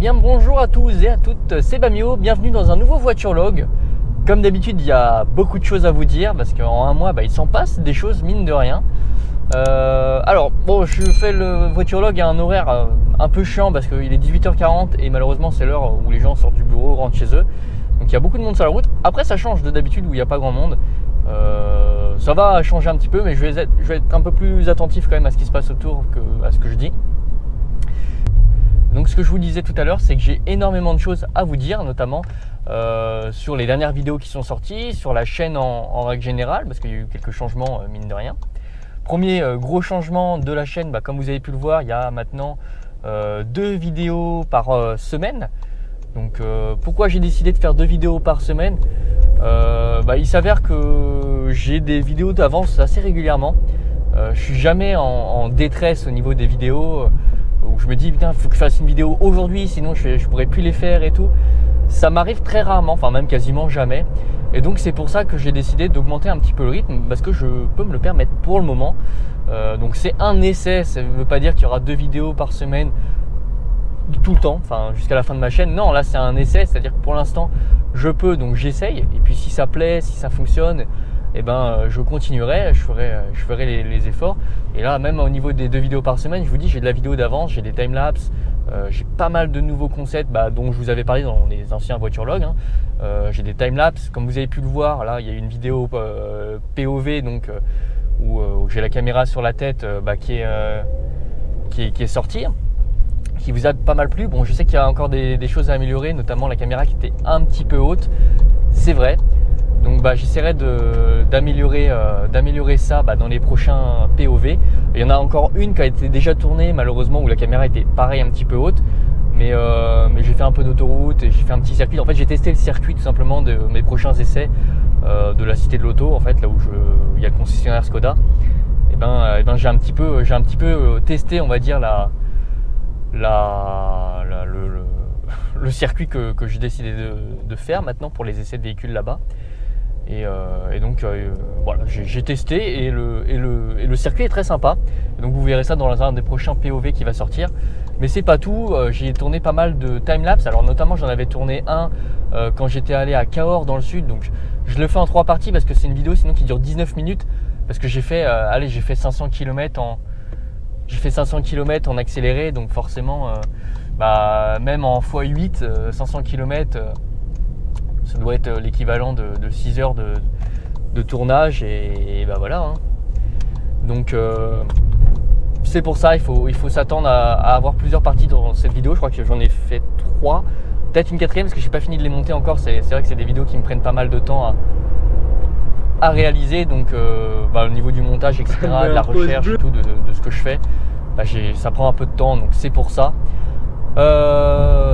bien bonjour à tous et à toutes, c'est Bamio, bienvenue dans un nouveau voiturelog. Comme d'habitude il y a beaucoup de choses à vous dire parce qu'en un mois il s'en passe des choses mine de rien. Alors bon, je fais le voiturelog à un horaire un peu chiant parce qu'il est 18h40 et malheureusement c'est l'heure où les gens sortent du bureau, rentrent chez eux. Donc il y a beaucoup de monde sur la route. Après ça change de d'habitude où il n'y a pas grand monde. Ça va changer un petit peu, mais je vais être un peu plus attentif quand même à ce qui se passe autour qu'à ce que je dis. Donc ce que je vous disais tout à l'heure, c'est que j'ai énormément de choses à vous dire, notamment sur les dernières vidéos qui sont sorties, sur la chaîne en règle générale, parce qu'il y a eu quelques changements mine de rien. Premier gros changement de la chaîne, comme vous avez pu le voir, il y a maintenant 2 vidéos par semaine. Donc pourquoi j'ai décidé de faire 2 vidéos par semaine? Il s'avère que j'ai des vidéos d'avance assez régulièrement. Je suis jamais en détresse au niveau des vidéos où je me dis putain, faut que je fasse une vidéo aujourd'hui, sinon je pourrais plus les faire et tout. Ça m'arrive très rarement, enfin même quasiment jamais. Et donc c'est pour ça que j'ai décidé d'augmenter un petit peu le rythme parce que je peux me le permettre pour le moment. Donc c'est un essai, ça ne veut pas dire qu'il y aura 2 vidéos par semaine tout le temps, enfin jusqu'à la fin de ma chaîne. Non, là c'est un essai, c'est-à-dire que pour l'instant je peux, donc j'essaye. Et puis si ça plaît, si ça fonctionne, je continuerai, je ferai les efforts. Et là, même au niveau des 2 vidéos par semaine, je vous dis, j'ai de la vidéo d'avance, j'ai des timelapses, j'ai pas mal de nouveaux concepts dont je vous avais parlé dans les anciens voiturologues. J'ai des timelapses, comme vous avez pu le voir, là il y a une vidéo POV donc, où j'ai la caméra sur la tête qui est sortie, qui vous a pas mal plu. Bon, je sais qu'il y a encore des choses à améliorer, notamment la caméra qui était un petit peu haute, c'est vrai. Donc j'essaierai d'améliorer ça dans les prochains POV. Il y en a encore une qui a été déjà tournée malheureusement où la caméra était pareil un petit peu haute. Mais j'ai fait un peu d'autoroute et j'ai fait un petit circuit. En fait j'ai testé le circuit tout simplement de mes prochains essais de la Cité de l'Auto, en fait là où il y a le concessionnaire Skoda. J'ai un petit peu testé, on va dire, le circuit que j'ai décidé de faire maintenant pour les essais de véhicules là-bas. Et donc voilà, j'ai testé et le circuit est très sympa. Et donc vous verrez ça dans un des prochains POV qui va sortir. Mais c'est pas tout, j'ai tourné pas mal de timelapse. Alors notamment j'en avais tourné un quand j'étais allé à Cahors dans le sud. Donc je le fais en 3 parties parce que c'est une vidéo sinon qui dure 19 minutes. Parce que j'ai fait 500 km en accéléré. Donc forcément même en x8 500 km ça doit être l'équivalent de 6 heures de tournage et voilà. Donc c'est pour ça il faut s'attendre à avoir plusieurs parties dans cette vidéo. Je crois que j'en ai fait 3, peut-être une 4e parce que j'ai pas fini de les monter encore. C'est vrai que c'est des vidéos qui me prennent pas mal de temps à réaliser. Donc au niveau du montage, etc., de la recherche et tout, de ce que je fais, ça prend un peu de temps, donc c'est pour ça.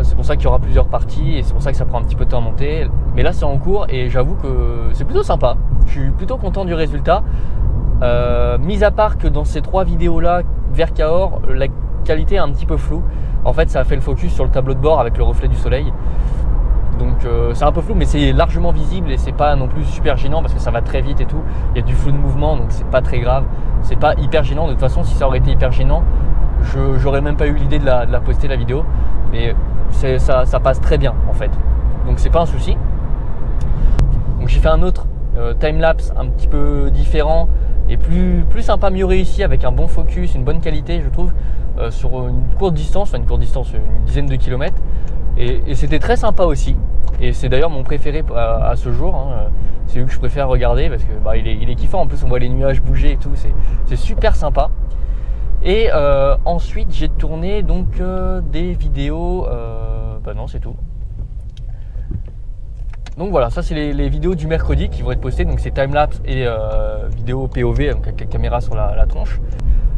C'est pour ça qu'il y aura plusieurs parties et c'est pour ça que ça prend un petit peu de temps à monter. Mais là c'est en cours et j'avoue que c'est plutôt sympa. Je suis plutôt content du résultat. Mis à part que dans ces 3 vidéos là vers Cahors, la qualité est un petit peu floue. En fait ça a fait le focus sur le tableau de bord avec le reflet du soleil. Donc c'est un peu flou, mais c'est largement visible et c'est pas non plus super gênant parce que ça va très vite et tout. Il y a du flou de mouvement, donc c'est pas très grave. C'est pas hyper gênant. De toute façon, si ça aurait été hyper gênant, j'aurais même pas eu l'idée de la poster la vidéo. Mais ça passe très bien en fait. Donc c'est pas un souci. Donc j'ai fait un autre timelapse un petit peu différent et plus sympa, mieux réussi, avec un bon focus, une bonne qualité je trouve, sur une courte distance, une dizaine de kilomètres. Et c'était très sympa aussi. Et c'est d'ailleurs mon préféré à ce jour. C'est lui que je préfère regarder parce que il est kiffant. En plus on voit les nuages bouger et tout. C'est super sympa. Et ensuite j'ai tourné donc des vidéos. Non, c'est tout. Donc voilà, ça c'est les vidéos du mercredi qui vont être postées. Donc c'est timelapse et vidéo POV, donc avec la caméra sur la tronche.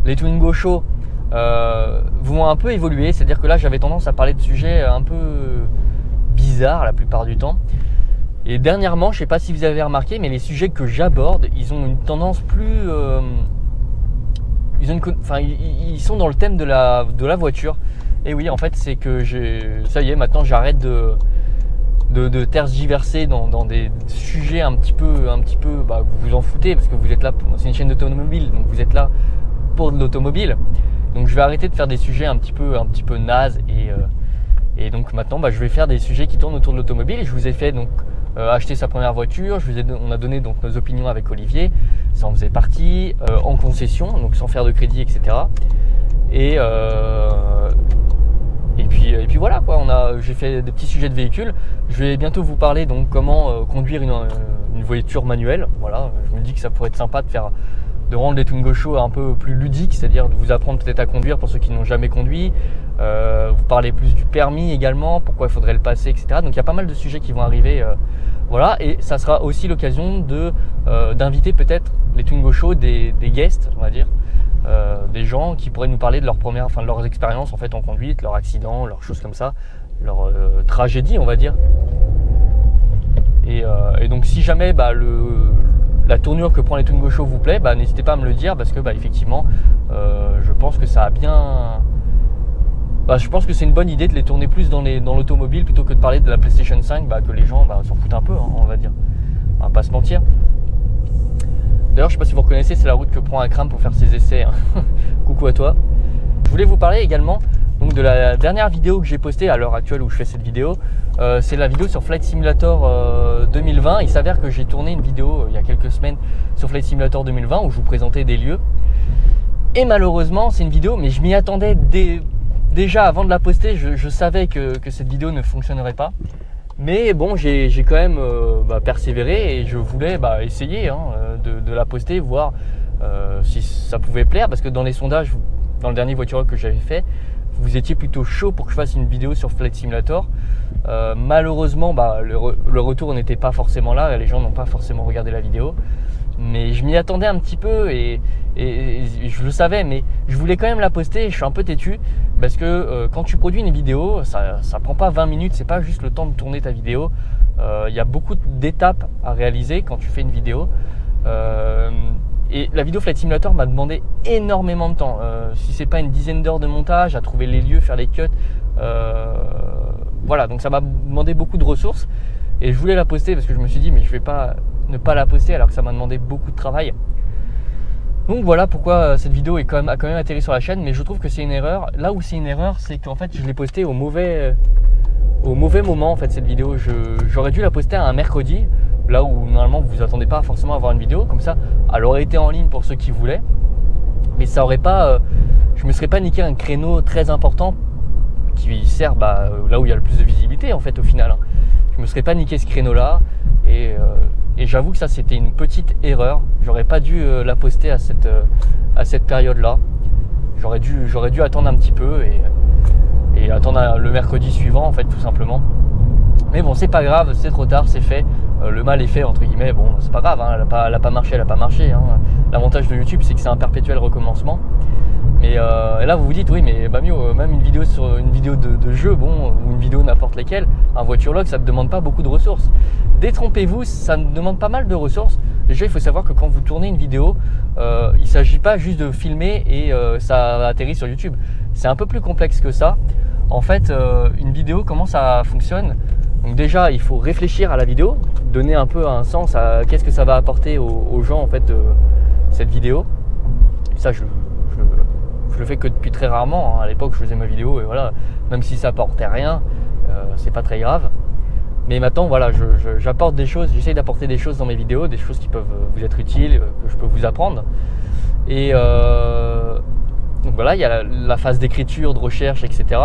Les Twingo Show vont un peu évoluer, c'est-à-dire que là j'avais tendance à parler de sujets un peu bizarres la plupart du temps. Et dernièrement, je sais pas si vous avez remarqué, mais les sujets que j'aborde, ils ont une tendance plus... ils sont dans le thème de la voiture. Et oui, en fait, c'est que ça y est, maintenant j'arrête de tergiverser dans des sujets un petit peu vous vous en foutez parce que vous êtes là, c'est une chaîne d'automobile, donc vous êtes là pour de l'automobile. Donc je vais arrêter de faire des sujets un petit peu nazes Et donc maintenant, je vais faire des sujets qui tournent autour de l'automobile. Je vous ai fait donc acheter sa première voiture. On a donné donc nos opinions avec Olivier. Ça en faisait partie. En concession, donc sans faire de crédit, etc. Et puis voilà quoi. J'ai fait des petits sujets de véhicules. Je vais bientôt vous parler donc comment conduire une voiture manuelle. Voilà. Je me dis que ça pourrait être sympa de rendre les Twingo Show un peu plus ludiques, c'est-à-dire de vous apprendre peut-être à conduire pour ceux qui n'ont jamais conduit, vous parler plus du permis également, pourquoi il faudrait le passer, etc. Donc il y a pas mal de sujets qui vont arriver, voilà, et ça sera aussi l'occasion d'inviter peut-être les Twingo Show des guests, on va dire, des gens qui pourraient nous parler de de leurs expériences en fait en conduite, leurs accidents, leurs choses comme ça, leurs tragédies, on va dire. Et donc si jamais la tournure que prend les Twingo Show vous plaît, n'hésitez pas à me le dire parce que effectivement je pense que ça a bien... je pense que c'est une bonne idée de les tourner plus dans l'automobile plutôt que de parler de la PlayStation 5, que les gens s'en foutent un peu, hein, on va dire. On va pas se mentir. D'ailleurs je sais pas si vous reconnaissez, c'est la route que prend Akram pour faire ses essais, hein. Coucou à toi. Je voulais vous parler également donc de la dernière vidéo que j'ai postée à l'heure actuelle où je fais cette vidéo. C'est la vidéo sur Flight Simulator 2020. Il s'avère que j'ai tourné une vidéo il y a quelques semaines sur Flight Simulator 2020 où je vous présentais des lieux. Et malheureusement, c'est une vidéo, mais je m'y attendais déjà avant de la poster. Je savais que cette vidéo ne fonctionnerait pas. Mais bon, j'ai quand même persévéré et je voulais essayer de la poster, voir si ça pouvait plaire. Parce que dans les sondages, dans le dernier voiture que j'avais fait, vous étiez plutôt chaud pour que je fasse une vidéo sur Flight Simulator. Malheureusement, le retour n'était pas forcément là, les gens n'ont pas forcément regardé la vidéo. Mais je m'y attendais un petit peu et je le savais, mais je voulais quand même la poster et je suis un peu têtu parce que quand tu produis une vidéo, ça prend pas 20 minutes, c'est pas juste le temps de tourner ta vidéo. Il y a beaucoup d'étapes à réaliser quand tu fais une vidéo. Et la vidéo Flight Simulator m'a demandé énormément de temps. Si c'est pas une dizaine d'heures de montage, à trouver les lieux, faire les cuts. Voilà, donc ça m'a demandé beaucoup de ressources. Et je voulais la poster parce que je me suis dit, mais je vais pas ne pas la poster alors que ça m'a demandé beaucoup de travail. Donc voilà pourquoi cette vidéo a quand même atterri sur la chaîne. Mais je trouve que c'est une erreur. Là où c'est une erreur, c'est qu'en fait je l'ai postée au mauvais moment en fait cette vidéo. J'aurais dû la poster un mercredi. Là où normalement vous attendez pas forcément à voir une vidéo, comme ça elle aurait été en ligne pour ceux qui voulaient, mais ça aurait pas, je me serais pas niqué un créneau très important qui sert là où il y a le plus de visibilité en fait au final. Je me serais pas niqué ce créneau là et j'avoue que ça c'était une petite erreur. J'aurais pas dû la poster à cette période là. J'aurais dû attendre un petit peu et attendre le mercredi suivant en fait tout simplement. Mais bon, c'est pas grave, c'est trop tard, c'est fait. Le mal est fait entre guillemets. Bon, c'est pas grave, elle a pas marché, hein. L'avantage de YouTube, c'est que c'est un perpétuel recommencement. Mais et là, vous vous dites, oui, mais mieux, même une vidéo sur une vidéo de jeu, bon, ou une vidéo n'importe laquelle, un voiture log, ça ne demande pas beaucoup de ressources. Détrompez-vous, ça demande pas mal de ressources. Déjà, il faut savoir que quand vous tournez une vidéo, il ne s'agit pas juste de filmer et ça atterrit sur YouTube. C'est un peu plus complexe que ça. En fait, une vidéo, comment ça fonctionne? Donc déjà, il faut réfléchir à la vidéo, donner un peu un sens à qu'est-ce que ça va apporter aux gens en fait cette vidéo. Ça, je le fais que depuis très rarement. Hein. À l'époque, je faisais ma vidéo et voilà, même si ça apportait rien, c'est pas très grave. Mais maintenant, voilà, j'apporte des choses, j'essaye d'apporter des choses dans mes vidéos, des choses qui peuvent vous être utiles, que je peux vous apprendre. Et donc voilà, il y a la phase d'écriture, de recherche, etc.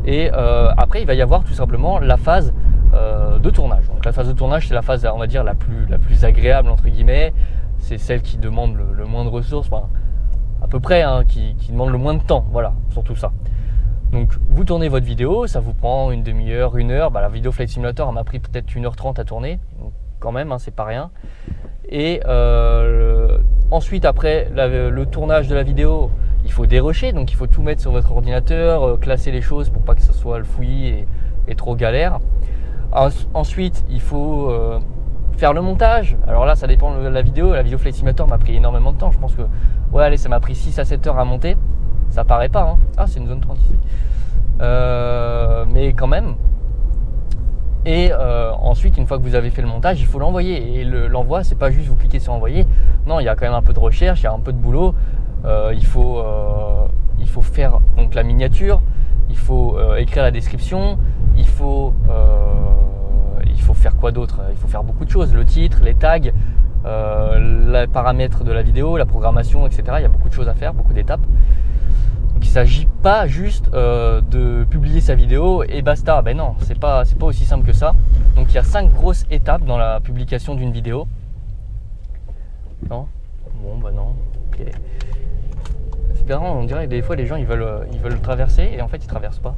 Et après, il va y avoir tout simplement la phase de tournage. Donc la phase de tournage, c'est la phase, on va dire, la plus agréable, entre guillemets. C'est celle qui demande le moins de ressources, enfin, à peu près, hein, qui demande le moins de temps, voilà, surtout ça. Donc vous tournez votre vidéo, ça vous prend une demi-heure, une heure. La vidéo Flight Simulator, elle m'a pris peut-être 1h30 à tourner, donc quand même, hein, c'est pas rien. Et ensuite, après le tournage de la vidéo, il faut dérocher, donc il faut tout mettre sur votre ordinateur, classer les choses pour pas que ce soit le fouillis et trop galère. Ensuite, il faut faire le montage. Alors là, ça dépend de la vidéo. La vidéo Flight Simulator m'a pris énormément de temps. Je pense que, ouais, allez, ça m'a pris 6 à 7 heures à monter. Ça paraît pas, hein. Ah, c'est une zone 30 ici. Mais quand même. Et ensuite, une fois que vous avez fait le montage, il faut l'envoyer. Et l'envoi, c'est pas juste vous cliquez sur envoyer. Non, il y a quand même un peu de recherche, il y a un peu de boulot. Il faut faire donc la miniature. il faut écrire la description, il faut faire quoi d'autre? Il faut faire beaucoup de choses, le titre, les tags, les paramètres de la vidéo, la programmation, etc. Il y a beaucoup de choses à faire, beaucoup d'étapes. Donc il ne s'agit pas juste de publier sa vidéo et basta. Ben non, c'est pas aussi simple que ça. Donc il y a 5 grosses étapes dans la publication d'une vidéo. Non? Bon bah non. Ok. C'est bien, on dirait que des fois les gens ils veulent traverser et en fait ils traversent pas.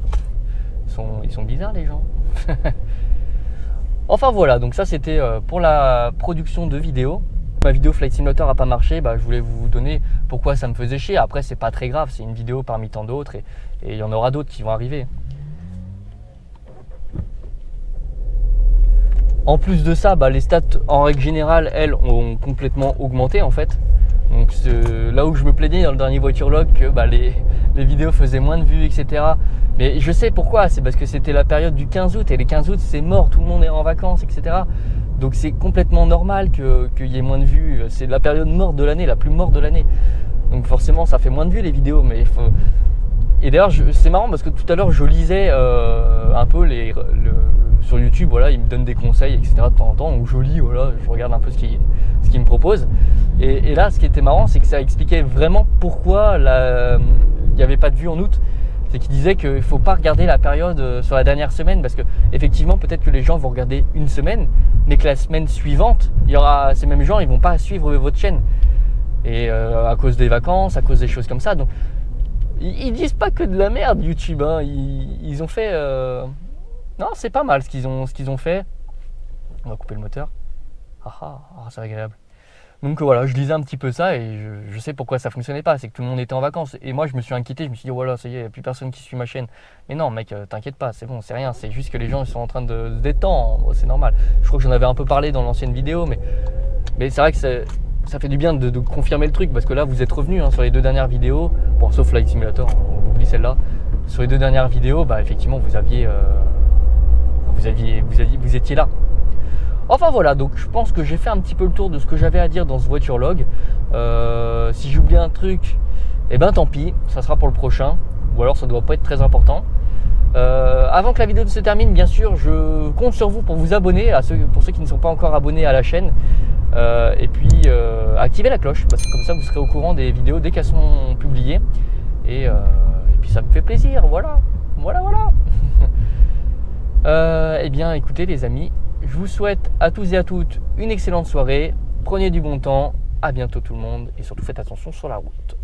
Ils sont bizarres les gens. Enfin voilà, donc ça c'était pour la production de vidéos. Ma vidéo Flight Simulator n'a pas marché, bah, je voulais vous donner pourquoi ça me faisait chier. Après c'est pas très grave, c'est une vidéo parmi tant d'autres et il y en aura d'autres qui vont arriver. En plus de ça, bah, les stats en règle générale, elles, ont complètement augmenté en fait. Donc là où je me plaignais dans le dernier voiture log que bah, les vidéos faisaient moins de vues, etc. Mais je sais pourquoi, c'est parce que c'était la période du 15 août et les 15 août c'est mort, tout le monde est en vacances, etc. Donc c'est complètement normal qu'il y ait moins de vues. C'est la période morte de l'année, la plus morte de l'année. Donc forcément ça fait moins de vues les vidéos. Mais et d'ailleurs c'est marrant parce que tout à l'heure je lisais un peu sur YouTube, voilà, ils me donnent des conseils, etc. de temps en temps. Donc je lis, voilà, je regarde un peu ce qu'ils me proposent. Et là ce qui était marrant c'est que ça expliquait vraiment pourquoi il n'y avait pas de vues en août. C'est qu'il disait qu'il ne faut pas regarder la période sur la dernière semaine parce que effectivement peut-être que les gens vont regarder une semaine mais que la semaine suivante il y aura ces mêmes gens, ils vont pas suivre votre chaîne et à cause des vacances, à cause des choses comme ça. Donc ils disent pas que de la merde YouTube, hein. Ils ont fait non, c'est pas mal ce qu'ils ont fait. On va couper le moteur. C'est agréable. Donc voilà, je lisais un petit peu ça et je sais pourquoi ça fonctionnait pas. C'est que tout le monde était en vacances. Et moi, je me suis inquiété. Je me suis dit, voilà, ça y est, il n'y a plus personne qui suit ma chaîne. Mais non, mec, t'inquiète pas, c'est bon, c'est rien. C'est juste que les gens ils sont en train de se détendre. C'est normal. Je crois que j'en avais un peu parlé dans l'ancienne vidéo. Mais c'est vrai que ça fait du bien de confirmer le truc. Parce que là, vous êtes revenus sur les 2 dernières vidéos. Bon, sauf Flight Simulator, on oublie celle-là. Sur les 2 dernières vidéos, bah, effectivement, vous étiez là. Enfin voilà, donc je pense que j'ai fait un petit peu le tour de ce que j'avais à dire dans ce voiture log. Si j'oublie un truc, eh ben tant pis, ça sera pour le prochain. Ou alors ça doit pas être très important. Avant que la vidéo se termine, bien sûr, je compte sur vous pour vous abonner, pour ceux qui ne sont pas encore abonnés à la chaîne. Et puis activez la cloche, parce que comme ça vous serez au courant des vidéos dès qu'elles sont publiées. Et puis ça me fait plaisir, voilà. Eh bien écoutez les amis, je vous souhaite à tous et à toutes une excellente soirée. Prenez du bon temps. À bientôt tout le monde. Et surtout faites attention sur la route.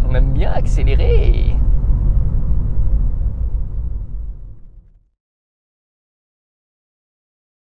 On aime bien accélérer.